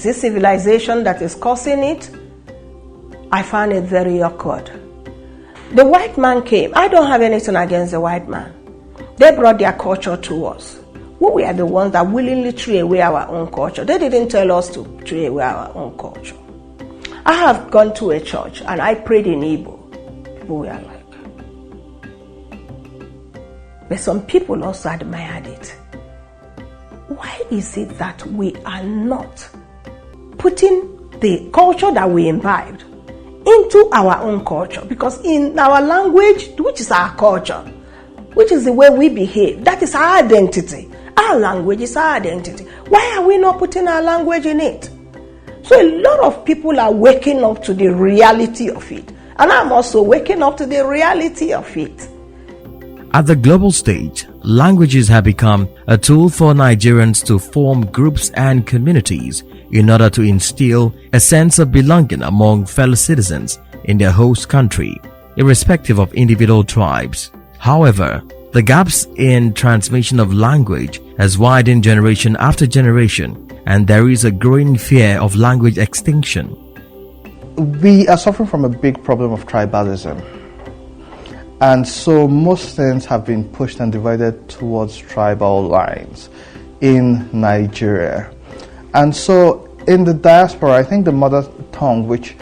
Is it civilization that is causing it? I found it very awkward. The white man came. I don't have anything against the white man. They brought their culture to us. We were the ones that willingly threw away our own culture. They didn't tell us to throw away our own culture. I have gone to a church and I prayed in Igbo. People were like, but some people also admired it. Why is it that we are not putting the culture that we imbibed into our own culture? Because in our language, which is our culture, which is the way we behave, that is our identity. Our language is our identity. Why are we not putting our language in it? So a lot of people are waking up to the reality of it. And I'm also waking up to the reality of it. At the global stage, languages have become a tool for Nigerians to form groups and communities in order to instill a sense of belonging among fellow citizens in their host country, irrespective of individual tribes. However, the gaps in transmission of language has widened generation after generation, and there is a growing fear of language extinction. We are suffering from a big problem of tribalism. And so most things have been pushed and divided towards tribal lines in Nigeria. And so in the diaspora, I think the mother tongue which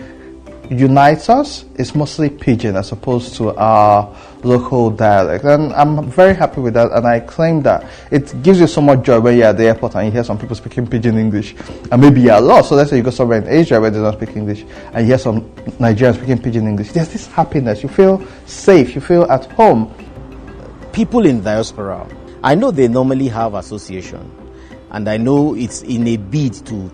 unites us is mostly Pidgin as opposed to our local dialect. And I'm very happy with that, and I claim that it gives you so much joy when you're at the airport and you hear some people speaking Pidgin English, and maybe you're lost. So let's say you go somewhere in Asia where they don't speak English and you hear some Nigerians speaking Pidgin English. There's this happiness. You feel safe. You feel at home. People in diaspora, I know they normally have association, and I know it's in a bid to,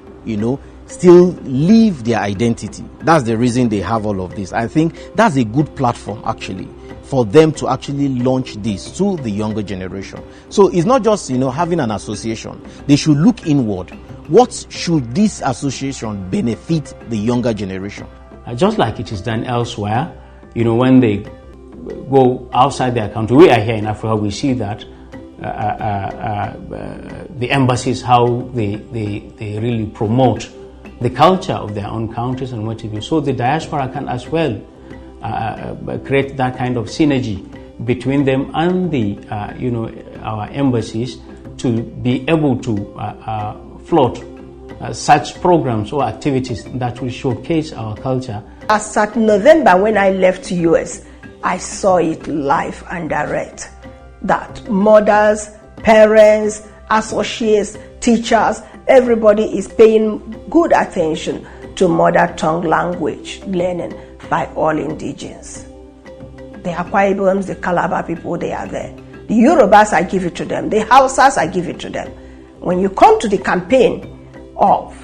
still live their identity. That's the reason they have all of this. I think that's a good platform actually for them to actually launch this to the younger generation. So it's not just, having an association. They should look inward. What should this association benefit the younger generation? Just like it is done elsewhere, when they go outside their country, we are here in Africa, we see that the embassies, how they really promote the culture of their own countries and what have you. So the diaspora can as well create that kind of synergy between them and the our embassies to be able to float such programs or activities that will showcase our culture. As at November, when I left US, I saw it live and direct, that mothers, parents, associates, teachers, everybody is paying good attention to mother tongue language learning by all indigenes. The Akwa Iboms, the Calabar people, they are there. The Yorubas, I give it to them. The Hausas, I give it to them. When you come to the campaign of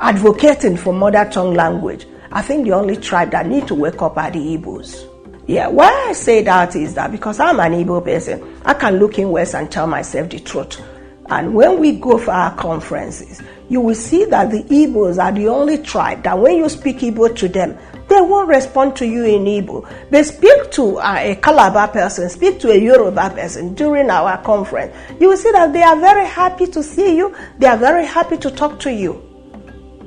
advocating for mother tongue language, I think the only tribe that need to wake up are the Igbos. Yeah, why I say that is that because I'm an Igbo person, I can look in West and tell myself the truth. And when we go for our conferences, you will see that the Igbos are the only tribe that when you speak Igbo to them, they won't respond to you in Igbo. They speak to a Calabar person, speak to a Yoruba person during our conference. You will see that they are very happy to see you. They are very happy to talk to you.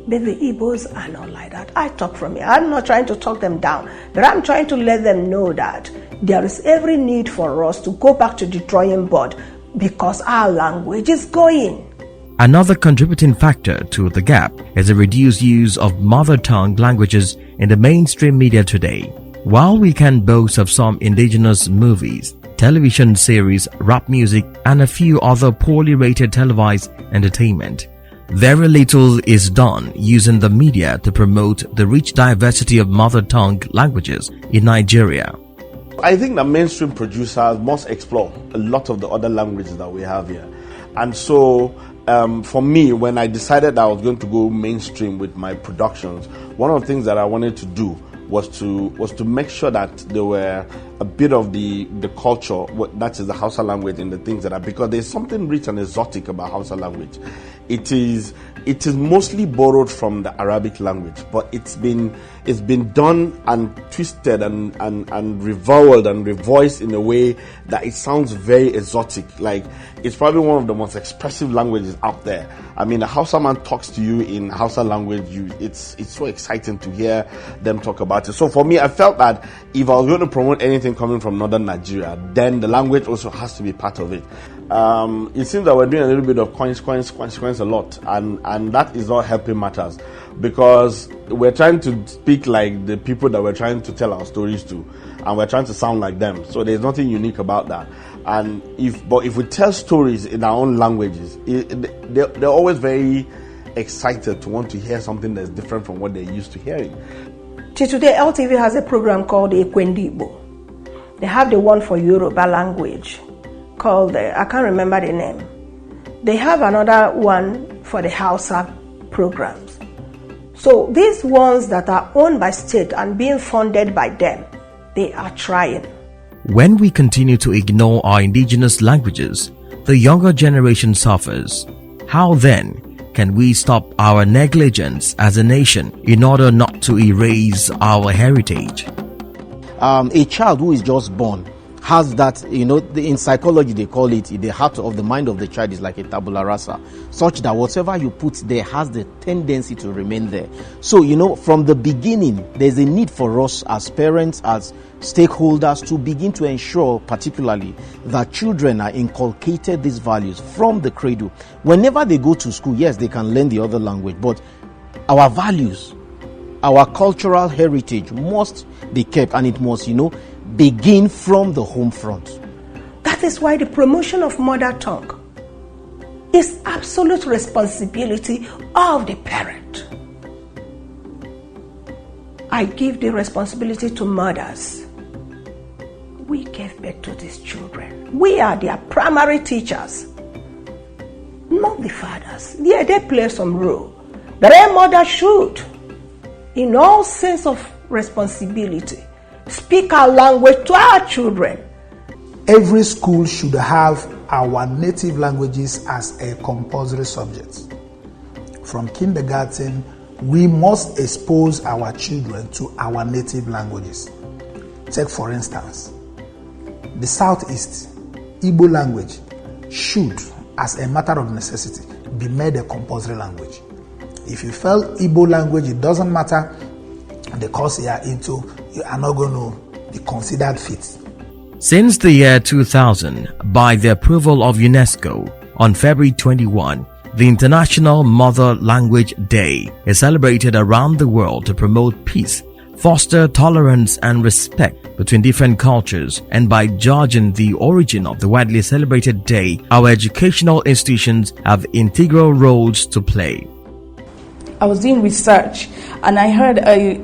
But the Igbos are not like that. I talk from here. I'm not trying to talk them down, but I'm trying to let them know that there is every need for us to go back to the drawing board because our language is going. Another contributing factor to the gap is the reduced use of mother tongue languages in the mainstream media today. While we can boast of some indigenous movies, television series, rap music, and a few other poorly rated televised entertainment, very little is done using the media to promote the rich diversity of mother tongue languages in Nigeria. I think the mainstream producers must explore a lot of the other languages that we have here. And so for me, when I decided I was going to go mainstream with my productions, one of the things that I wanted to do was to make sure that there were a bit of the culture, that is the Hausa language, and the things that are, because there's something rich and exotic about Hausa language. It is mostly borrowed from the Arabic language, but it's been done and twisted and revolved and revoiced in a way that it sounds very exotic. Like, it's probably one of the most expressive languages out there. I mean, a Hausa man talks to you in Hausa language, it's so exciting to hear them talk about it. So for me, I felt that if I was going to promote anything coming from northern Nigeria, then the language also has to be part of it. It seems that we're doing a little bit of coins a lot, and that is not helping matters, because we're trying to speak like the people that we're trying to tell our stories to, and we're trying to sound like them. So there's nothing unique about that. And if we tell stories in our own languages, they're always very excited to want to hear something that's different from what they're used to hearing. Till today, LTV has a program called Ekwendibo. They have the one for Yoruba language called, I can't remember the name. They have another one for the Hausa programs. So these ones that are owned by state and being funded by them, they are trying. When we continue to ignore our indigenous languages, the younger generation suffers. How then can we stop our negligence as a nation in order not to erase our heritage? A child who is just born has that, in psychology they call it, the heart of the mind of the child is like a tabula rasa, such that whatever you put there has the tendency to remain there. So, from the beginning, there's a need for us as parents, as stakeholders, to begin to ensure particularly that children are inculcated these values from the cradle. Whenever they go to school, yes, they can learn the other language, but our values, our cultural heritage must be kept, and it must, begin from the home front. That is why the promotion of mother tongue is absolute responsibility of the parent. I give the responsibility to mothers. We gave birth to these children. We are their primary teachers, not the fathers. Yeah, they play some role, but a mother should, in all sense of responsibility, speak our language to our children. Every school should have our native languages as a compulsory subject. From kindergarten, we must expose our children to our native languages. Take for instance, the Southeast Igbo language should, as a matter of necessity, be made a compulsory language. If you fail Igbo language, it doesn't matter the course you are into, you are not going to be considered fit. Since the year 2000, by the approval of UNESCO, on February 21, the International Mother Language Day is celebrated around the world to promote peace, foster tolerance and respect between different cultures, and by judging the origin of the widely celebrated day, our educational institutions have integral roles to play. I was doing research and I heard a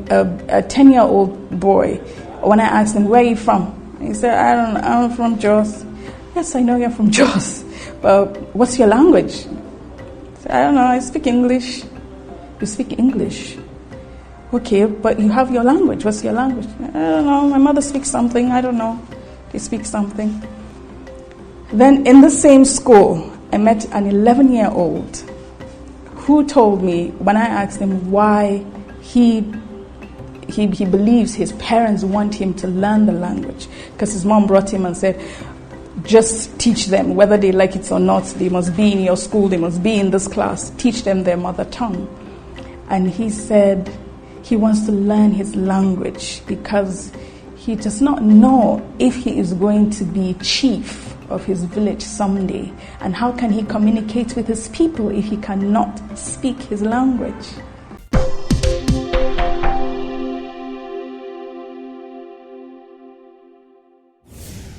10-year-old boy, when I asked him, where are you from? He said, I'm from Jos. Yes, I know you're from Jos, but what's your language? I said, I don't know, I speak English. You speak English? Okay, but you have your language. What's your language? I don't know, my mother speaks something, I don't know. They speak something. Then in the same school, I met an 11-year-old who told me, when I asked him why he believes his parents want him to learn the language, because his mom brought him and said, just teach them, whether they like it or not, they must be in your school, they must be in this class, teach them their mother tongue. And he said he wants to learn his language because he does not know if he is going to be chief of his village someday, and how can he communicate with his people if he cannot speak his language?